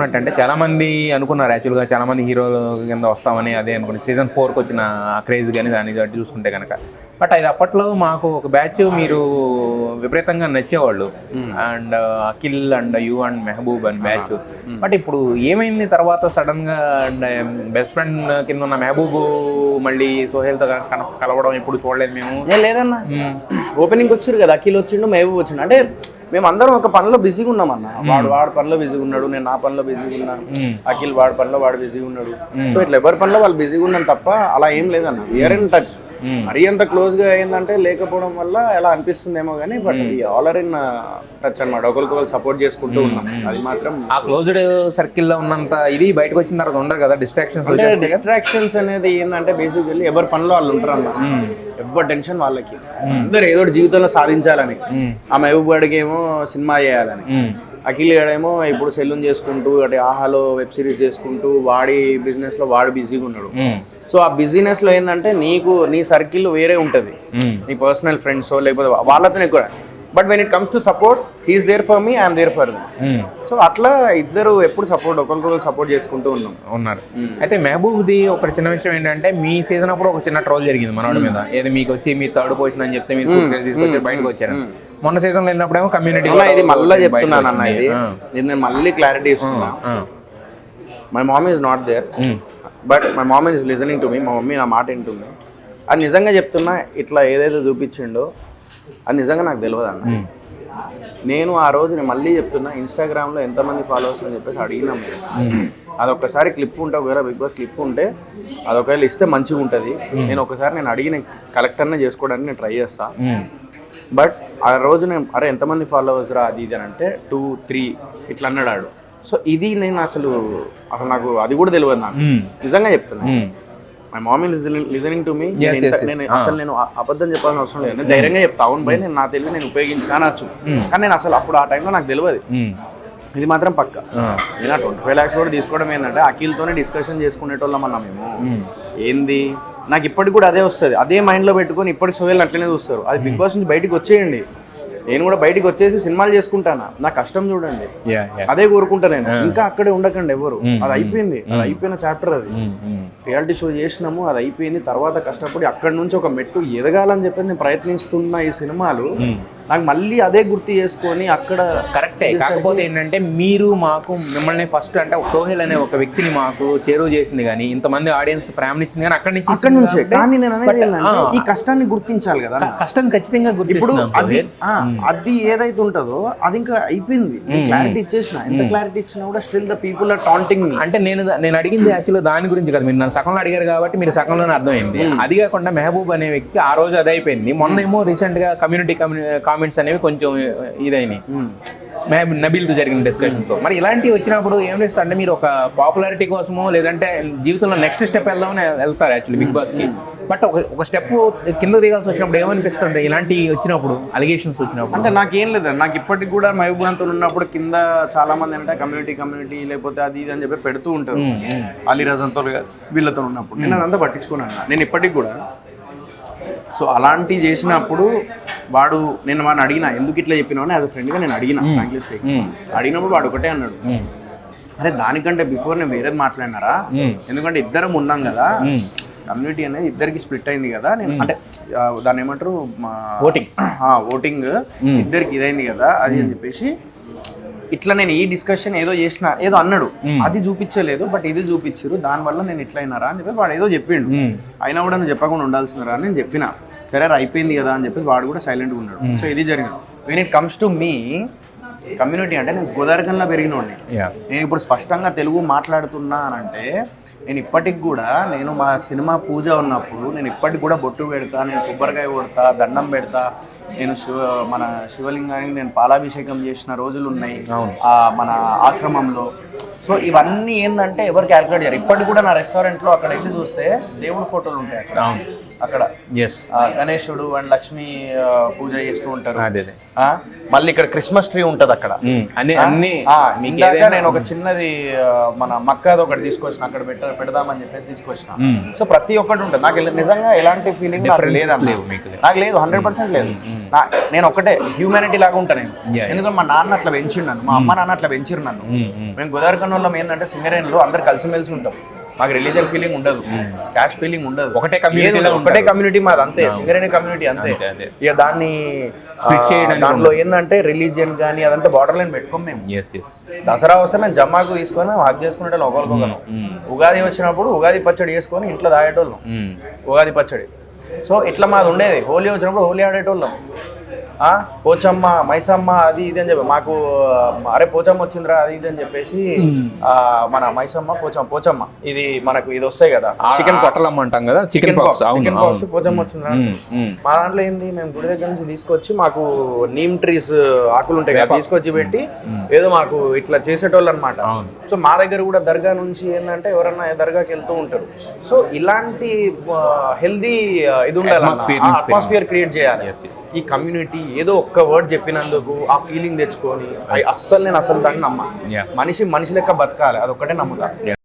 అంటే చాలా మంది అనుకున్నారు యాక్చువల్గా, చాలా మంది హీరోల కింద వస్తామని అదే అనుకుని సీజన్ 4కి వచ్చిన క్రేజ్ కానీ దాన్ని బట్టి చూసుకుంటే కనుక. బట్ అది అప్పట్లో మాకు ఒక బ్యాచ్ మీరు విపరీతంగా నచ్చేవాళ్ళు, and Akhil and you and Mehboob and batch. But ఇప్పుడు ఏమైంది తర్వాత సడన్ గా బెస్ట్ ఫ్రెండ్ కింద ఉన్న మెహబూబ్ మళ్ళీ సోహెల్తో కలవడం ఎప్పుడు చూడలేదు మేము. లేదన్నా, ఓపెనింగ్ వచ్చారు కదా, అఖిల్ వచ్చిండు, మెహబూబ్ వచ్చిండు. అంటే మేము అందరం ఒక పనిలో బిజీగా ఉన్నాం అన్న. వాడు పనిలో బిజీగా ఉన్నాడు, నేను నా పనిలో బిజీగా ఉన్నా, అఖిల్ వాడి పనిలో వాడు బిజీగా ఉన్నాడు. సో ఇట్లా ఎవరి పనిలో వాళ్ళు బిజీగా ఉన్నాం తప్ప అలా ఏం లేదన్న. We are in touch. మరీ అంత క్లోజ్ గా అయిందంటే లేకపోవడం వల్ల ఎలా అనిపిస్తుందేమో కానీ, but all are in touch అనమాట. ఒకరికొకరు సపోర్ట్ చేసుకుంటూ ఉన్నాం. అది మాత్రం ఆ క్లోజ్డ్ సర్కిల్ లో ఉన్నంత ఇది బయటకు వచ్చిన తర్వాత ఉండదు కదా డిస్ట్రాక్షన్స్. డిస్ట్రాక్షన్స్ అనేది ఏంటంటే బేసికల్లీ ఎవరి పనిలో వాళ్ళు ఉంటారు అన్న. ఎవరి టెన్షన్ వాళ్ళకి, అందరు ఏదో జీవితంలో సాధించాలని. ఆ మెహబూబ్ గాడికి ఏమో సినిమా చేయాలని, అఖిల్ గాడేమో ఇప్పుడు సెలూన్ చేసుకుంటూ అంటే ఆహాలో వెబ్ సిరీస్ చేసుకుంటూ వాడి బిజినెస్ లో వాడు బిజీగా ఉన్నాడు. సో ఆ బిజినెస్ లో ఏంటంటే నీకు నీ సర్కిల్ వేరే ఉంటది, నీ పర్సనల్ ఫ్రెండ్స్ లేకపోతే వాళ్ళతోనే కూడా. But when it comes to support, he is there for me, I'm there for me. So అట్లా ఇద్దరు ఎప్పుడు సపోర్ట్, ఒకరికొకరు సపోర్ట్ చేసుకుంటూ ఉన్నారు. అయితే మెహబూబ్ది ఒక చిన్న విషయం ఏంటంటే, మీ సీజన్ అప్పుడు ఒక చిన్న ట్రోల్ జరిగింది మనోడి మీద. ఏది మీకు వచ్చి మీ థర్డ్ పొజిషన్ అని చెప్తే మీరు తీసుకొచ్చి బయటకు వచ్చారు. మొన్న సీజన్ లో వెళ్ళినప్పుడేమో కమ్యూనిటీ. ఇది మళ్ళీ చెప్తున్నాను అన్న, ఇది నేను మళ్ళీ క్లారిటీ ఇస్తున్నా. My mom is not there, but my mom is listening to me. మా మమ్మీ నా మాట వింటుంది. అది నిజంగా చెప్తున్నా, ఇట్లా ఏదైతే చూపించిండో అది నిజంగా నాకు తెలియదు అన్న. నేను ఆ రోజు నేను మళ్ళీ చెప్తున్నా, ఇన్స్టాగ్రామ్లో ఎంతమంది ఫాలోవర్స్ అని చెప్పేసి అడిగినాం. అదొక్కసారి క్లిప్ ఉంటే, ఒకవేళ బిగ్ బాస్ క్లిప్ ఉంటే అది ఒకవేళ ఇస్తే మంచిగా ఉంటుంది. నేను ఒకసారి నేను అడిగిన కలెక్టర్నే చేసుకోవడానికి నేను ట్రై చేస్తా. బట్ ఆ రోజు నేను అరే ఎంతమంది ఫాలోవర్స్ రా అది ఇది అని అంటే 2, 3 ఇట్లా అన్నాడు. సో ఇది నేను అసలు నాకు అది కూడా తెలియదు నాకు, నిజంగా చెప్తున్నా. My mom is listening to me. అసలు నేను అబద్ధం చెప్పాల్సిన అవసరం లేదు, నేను ధైర్యంగా చెప్తా. అవును భయ్, నేను నా తెలివి నేను ఉపయోగించానొచ్చు, కానీ నేను అసలు అప్పుడు ఆ టైంలో నాకు తెలియదు. ఇది మాత్రం పక్క. నేను 25 lakhs కూడా తీసుకోవడం ఏంటంటే అఖిల్తోనే డిస్కషన్ చేసుకునేటోళ్ళం అన్నా మేము. ఏంది నాకు ఇప్పటికి కూడా అదే వస్తుంది, అదే మైండ్లో పెట్టుకొని ఇప్పటికి సోహెల్ అట్లనే చూస్తారు. అది బిగ్ బాస్ నుంచి బయటకు వచ్చేయండి, నేను కూడా బయటకు వచ్చేసి సినిమాలు చేసుకుంటానా, నా కష్టం చూడండి, అదే కోరుకుంటా నేను. ఇంకా అక్కడే ఉండకండి ఎవరు. అది అయిపోయింది, అది అయిపోయిన చాప్టర్. అది రియాలిటీ షో చేసినాము, అది అయిపోయింది. తర్వాత కష్టపడి అక్కడి నుంచి ఒక మెట్టు ఎదగాలని చెప్పి నేను ప్రయత్నిస్తున్న ఈ సినిమాలు నాకు మళ్ళీ అదే గుర్తు చేసుకొని అక్కడ కరెక్టే. కాకపోతే ఏంటంటే మీరు మాకు మిమ్మల్ని ఫస్ట్ అంటే సోహెల్ అనే ఒక వ్యక్తిని మాకు చేరువ చేసింది, కానీ ఇంతమంది ఆడియన్స్ ప్రేమనిచ్చింది కానీ అక్కడి నుంచి. కానీ నేను ఈ కష్టాన్ని గుర్తించాలి కదా, కష్టాన్ని ఖచ్చితంగా గుర్తిస్తున్నాం. అది ఏదైతే ఉంటుందో అది ఇంకా అయిపోయింది. క్లారిటీ ఇచ్చేసిన, ఎంత క్లారిటీ ఇచ్చినా కూడా still the people are taunting me. అంటే నేను అడిగింది యాక్చువల్గా దాని గురించి కదా, మీరు నన్ను సగంలో అడిగారు కాబట్టి మీరు సగంలోనే అర్థమైంది. అది కాకుండా మెహబూబ్ అనే వ్యక్తి ఆ రోజు అది అయిపోయింది. మొన్న ఏమో రీసెంట్ గా కమ్యూనిటీ కామెంట్స్ అనేవి కొంచెం ఇదైనాయి నబీల్తో జరిగిన డిస్కషన్స్. మరి ఇలాంటివి వచ్చినప్పుడు ఏం చేస్తారు అంటే, మీరు ఒక పాపులారిటీ కోసమో లేదంటే జీవితంలో నెక్స్ట్ స్టెప్ వెళ్దామని వెళ్తారు యాక్చువల్లీ బిగ్ బాస్ కి. బట్ ఒక స్టెప్ కింద దిగాల్సి వచ్చినప్పుడు ఏమనిపిస్తుంది ఇలాంటి వచ్చినప్పుడు, అలిగేషన్స్ వచ్చినప్పుడు? అంటే నాకేం లేదు, నాకు ఇప్పటికి కూడా మహబూబ్తో ఉన్నప్పుడు కింద చాలా మంది అంటే కమ్యూనిటీ లేకపోతే అది ఇది అని చెప్పి పెడుతూ ఉంటారు. అలీ రజన్తో వీళ్ళతో ఉన్నప్పుడు నేను అదంతా పట్టించుకున్నాను నేను ఇప్పటికి కూడా. సో అలాంటివి చేసినప్పుడు నేను వాడిని అడిగిన, ఎందుకు ఇట్లా చెప్పినావు అని యాజ్ అ ఫ్రెండ్గా నేను అడిగిన. అడిగినప్పుడు వాడు ఒకటే అన్నాడు, అరే దానికంటే బిఫోర్ నేను వేరేది మాట్లాడినారా, ఎందుకంటే ఇద్దరం ఉన్నాం కదా, కమ్యూనిటీ అనేది ఇద్దరికి స్ప్లిట్ అయింది కదా, నేను అంటే దాన్ని ఏమంటారు ఓటింగ్ ఇద్దరికి ఇదైంది కదా అది అని చెప్పేసి ఇట్లా నేను ఈ డిస్కషన్ ఏదో చేసిన ఏదో అన్నాడు, అది చూపించలేదు బట్ ఇది చూపించారు, దానివల్ల నేను ఇట్లా అయినారా అని చెప్పి వాడు ఏదో చెప్పిండు. అయినా కూడా నువ్వు చెప్పకుండా ఉండాల్సినారా అని నేను చెప్పిన. సరే అయిపోయింది కదా అని చెప్పేసి వాడు కూడా సైలెంట్గా ఉన్నాడు. సో ఇది జరిగింది. When it comes to me community అంటే, నేను గోదావరికంలో పెరిగినోడిని. నేను ఇప్పుడు స్పష్టంగా తెలుగు మాట్లాడుతున్నా అని అంటే, నేను ఇప్పటికి కూడా నేను మా సినిమా పూజ ఉన్నప్పుడు నేను ఇప్పటికి కూడా బొట్టు పెడతా, నేను కొబ్బరికాయ కొడతా, దండం పెడతా, నేను మన శివలింగానికి నేను పాలాభిషేకం చేసిన రోజులు ఉన్నాయి మన ఆశ్రమంలో. సో ఇవన్నీ ఏంటంటే ఎవరు క్యాల్కులేట్ చేయరు. ఇప్పటికి కూడా నా రెస్టారెంట్లో అక్కడ వెళ్ళి చూస్తే దేవుడి ఫోటోలు ఉంటాయి అక్కడ. అక్కడ ఎస్ గణేశుడు అండ్ లక్ష్మి పూజ చేస్తూ ఉంటారు. అదే అదే మళ్ళీ ఇక్కడ క్రిస్మస్ ట్రీ ఉంటది అక్కడ. అన్ని ఇందాక నేను ఒక చిన్నది మన మక్కాది ఒకటి తీసుకొచ్చిన, అక్కడ పెడదామని చెప్పేసి తీసుకొచ్చిన. సో ప్రతి ఒక్కటి ఉంటుంది. నాకు నిజంగా ఎలాంటి ఫీలింగ్ నాకు లేదన్న, నాకు లేదు, 100% లేదు. నేను ఒకటే హ్యూమానిటీ లాగా ఉంటాను నేను. ఎందుకంటే మా నాన్న అట్లా పెంచిండు నన్ను, మా అమ్మ నాన్న అట్లా పెంచిరు నన్ను. మేము గోదావరిఖండంలో ఏంటంటే సింగరేణిలో అందరు కలిసిమెలిసి ఉంటాం. మాకు రిలీజియన్ ఫీలింగ్ ఉండదు, క్యాస్ట్ ఫీలింగ్ ఉండదు, ఒకటే కమ్యూనిటీ మాది అంతే, సింగరేణి కమ్యూనిటీ అంతే. ఇక దాన్ని దాంట్లో ఏంటంటే రిలీజియన్ కానీ అదంతా బార్డర్ లైన్ పెట్టుకోం మేము. దసరా వస్తే మేము జమ్మాకు తీసుకొని హాక్ చేసుకునే ఒకరికొకరు. ఉగాది వచ్చినప్పుడు ఉగాది పచ్చడి చేసుకొని ఇంట్లో తాగేటోళ్ళం, ఉగాది పచ్చడి. సో ఇట్లా మాది ఉండేది. హోలీ వచ్చినప్పుడు హోలీ ఆడేటోళ్ళం. పోచమ్మ మైసమ్మ అది ఇది అని చెప్పి మాకు, అరే పోచమ్మ వచ్చిందిరా అది ఇది అని చెప్పేసి మన మైసమ్మ పోచమ్మ ఇది మనకు ఇది వస్తాయి కదా, చికెన్ పొట్టలమ్మ అంటాం కదా, చికెన్ పాక్స్ పోచమ్మ వచ్చిందిరా. మా దాంట్లో ఏంది, మేము గుడి దగ్గర నుంచి తీసుకొచ్చి మాకు నీమ్ ట్రీస్ ఆకులు ఉంటాయి కదా తీసుకొచ్చి పెట్టి ఏదో మాకు ఇట్లా చేసేటోళ్ళు అనమాట. సో మా దగ్గర కూడా దర్గా నుంచి ఏంటంటే ఎవరన్నా దర్గాకి వెళ్తూ ఉంటారు. సో ఇలాంటి హెల్దీ ఇది ఉండాలి, అట్మాస్ఫియర్ క్రియేట్ చేయాలి. ఈ కమ్యూనిటీ ఏదో ఒక్క వర్డ్ చెప్పినందుకు ఆ ఫీలింగ్ తెచ్చుకొని నేను అసలు దాన్ని నమ్మ. మనిషి లెక్క బతకాలి, అదొక్కటే నమ్ముతా.